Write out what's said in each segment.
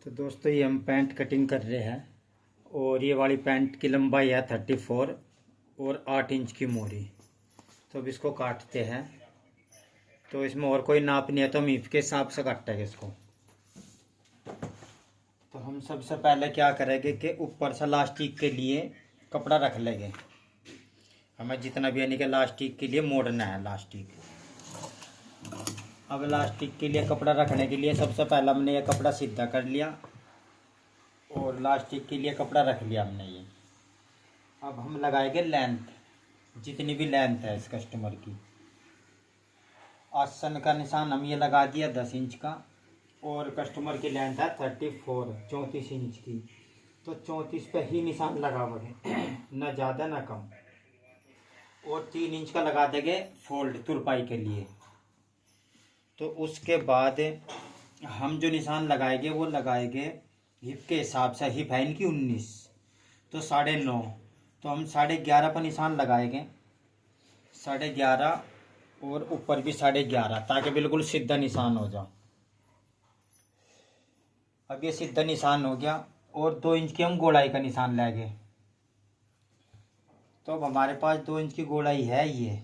तो दोस्तों ये हम पैंट कटिंग कर रहे हैं और ये वाली पैंट की लंबाई है 34 और 8 इंच की मोरी। तो अब इसको काटते हैं। तो इसमें और कोई नाप नहीं है तो हम ईफ के हिसाब से काटेंगे इसको। तो हम सबसे पहले क्या करेंगे कि ऊपर से लास्टिक के लिए कपड़ा रख लेंगे। हमें जितना भी यानी कि लास्टिक के लिए मोड़ना है लास्टिक। अब लास्टिक के लिए कपड़ा रखने के लिए सबसे पहले हमने ये कपड़ा सीधा कर लिया और लास्टिक के लिए कपड़ा रख लिया हमने ये। अब हम लगाएंगे लेंथ, जितनी भी लेंथ है इस कस्टमर की। आसन का निशान हम ये लगा दिया 10 इंच का और कस्टमर की लेंथ है 34 इंच की। तो 34 पे ही निशान लगा हुआ है ना ज़्यादा ना कम। और 3 इंच का लगा देंगे फोल्ड तुरपाई के लिए। तो उसके बाद हम जो निशान लगाएंगे वो लगाएंगे हिप के हिसाब से। हिप है इनकी 19 तो 9.5। तो हम 11.5 पर निशान लगाएंगे, 11.5 और ऊपर भी 11.5 ताकि बिल्कुल सीधा निशान हो जाए। अब ये सीधा निशान हो गया और 2 इंच की हम गोलाई का निशान लेंगे। तो अब हमारे पास 2 इंच की गोलाई है ये।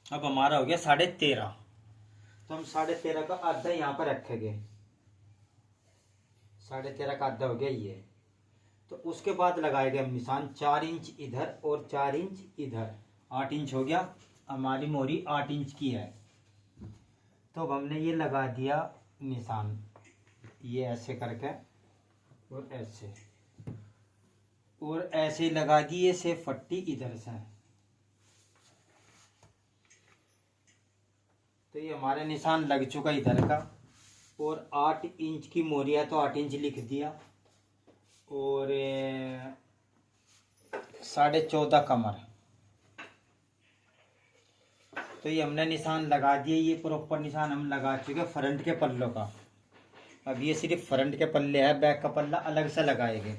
अब हमारा हो गया 13.5। तो हम 13.5 का आधा यहाँ पर रखेंगे। 13.5 का आधा हो गया ये। तो उसके बाद लगाएंगे हम निशान 4 इंच इधर और 4 इंच इधर। 8 इंच हो गया। हमारी मोरी 8 इंच की है। तो अब हमने ये लगा दिया निशान, ये ऐसे करके और ऐसे और ऐसे ही लगा दी ये से पट्टी इधर से। तो ये हमारा निशान लग चुका इधर का। और 8 इंच की मोरी है तो 8 इंच लिख दिया और 14.5 कमर। तो ये हमने निशान लगा दिए। ये प्रॉपर निशान हम लगा चुके फ्रंट के पल्लों का। अब ये सिर्फ फ्रंट के पल्ले है, बैक का पल्ला अलग से लगाएंगे।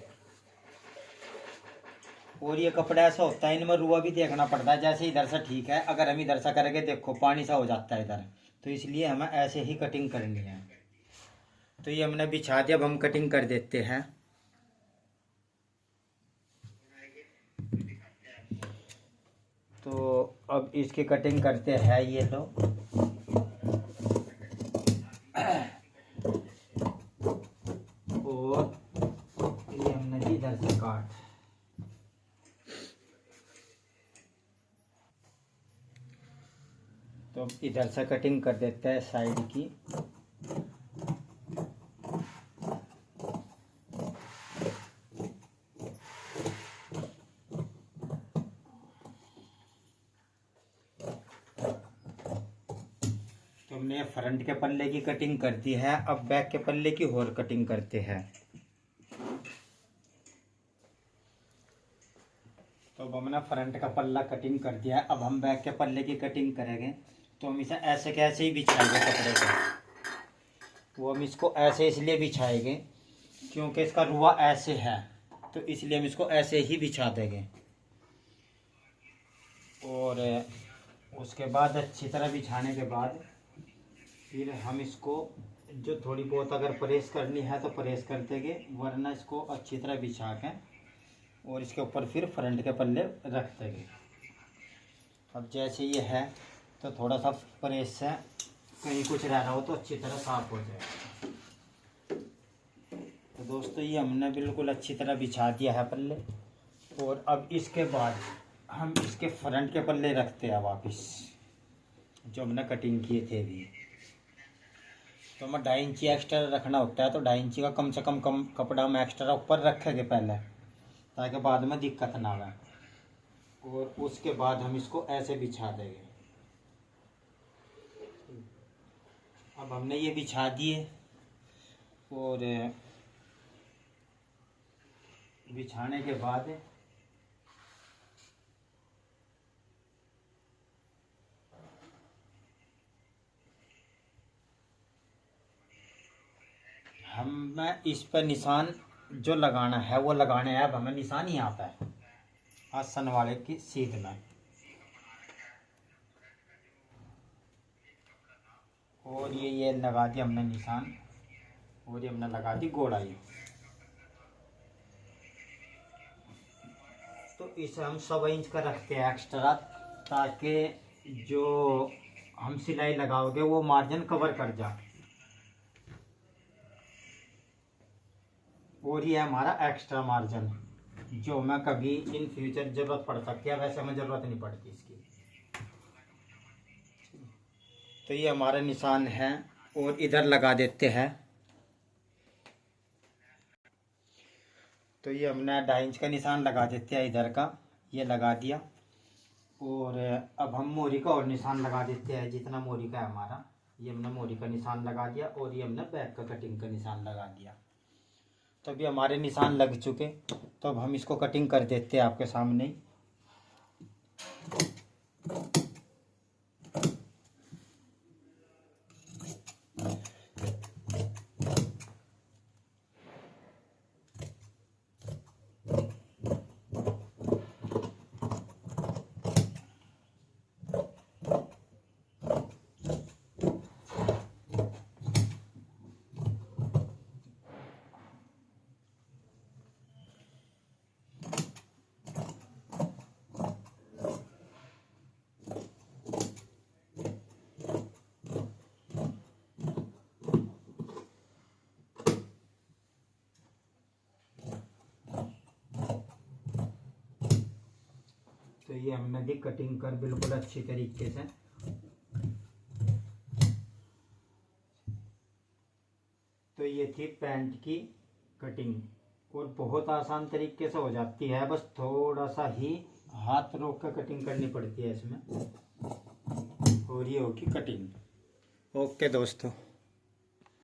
और ये कपड़ा ऐसा होता है इनमें रुआ भी देखना पड़ता है। जैसे इधर से ठीक है, अगर हम इधर से करेंगे देखो पानी सा हो जाता है इधर। तो इसलिए हमें ऐसे ही कटिंग करनी है। तो ये हमने बिछा दिया। अब हम कटिंग कर देते हैं। तो अब इसकी कटिंग करते हैं ये लो। और ये हमने दी इधर से काट। तो इधर से कटिंग कर देते हैं साइड की। तो हमने फ्रंट के पल्ले की कटिंग कर दी है। अब बैक के पल्ले की और कटिंग करते हैं। तो अब हमने फ्रंट का पल्ला कटिंग कर दिया है। अब हम बैक के पल्ले की कटिंग करेंगे। तो हम इसे ऐसे कैसे ही बिछाएंगे कपड़े को। वो हम इसको ऐसे इसलिए बिछाएंगे क्योंकि इसका रुआ ऐसे है, तो इसलिए हम इसको ऐसे ही बिछा देंगे। और उसके बाद अच्छी तरह बिछाने के बाद फिर हम इसको जो थोड़ी बहुत अगर प्रेस करनी है तो प्रेस कर देंगे, वरना इसको अच्छी तरह बिछा के और इसके ऊपर फिर फ्रंट के पल्ले रख देंगे। अब जैसे ये है तो थोड़ा सा प्रेस से कहीं कुछ रह रहा हो तो अच्छी तरह साफ हो जाए। तो दोस्तों ये हमने बिल्कुल अच्छी तरह बिछा दिया है पल्ले। और अब इसके बाद हम इसके फ्रंट के पल्ले रखते हैं वापस, जो हमने कटिंग किए थे भी। तो हमें 2.5 इंची एक्स्ट्रा रखना होता है। तो 2.5 इंची का कम से कम कपड़ा हम एक्स्ट्रा ऊपर रखेंगे पहले, ताकि बाद में दिक्कत ना आए। और उसके बाद हम इसको ऐसे बिछा देंगे। अब हमने ये बिछा दिए और बिछाने के बाद हमें इस पर निशान जो लगाना है वो लगाने हैं। अब हमें निशान यहाँ पे है आसन वाले की सीध में। और ये लगा दिया हमने निशान। और ये हमने लगा दी गोड़ाई। तो इसे हम 1.25 इंच का रखते हैं एक्स्ट्रा, ताकि जो हम सिलाई लगाओगे वो मार्जिन कवर कर जाए। और ये हमारा एक्स्ट्रा मार्जिन, जो मैं कभी इन फ्यूचर जरूरत पड़ सकती है, वैसे हमें जरूरत नहीं पड़ती इसकी। तो ये हमारा निशान है और इधर लगा देते हैं। तो ये हमने 2.5 इंच का निशान लगा देते हैं इधर का, ये लगा दिया। और अब हम मोरी का और निशान लगा देते हैं, जितना मोरी का है हमारा। ये हमने मोरी का निशान लगा दिया और ये हमने बैक का कटिंग का निशान लगा दिया। तो अभी हमारे निशान लग चुके, तो अब हम इसको कटिंग कर देते हैं आपके सामने ही। तो ये हमने दी कटिंग कर बिल्कुल अच्छी तरीके से। तो ये थी पैंट की कटिंग, और बहुत आसान तरीके से हो जाती है, बस थोड़ा सा ही हाथ रोक कर कटिंग करनी पड़ती है इसमें, और ये होगी कटिंग। ओके दोस्तों।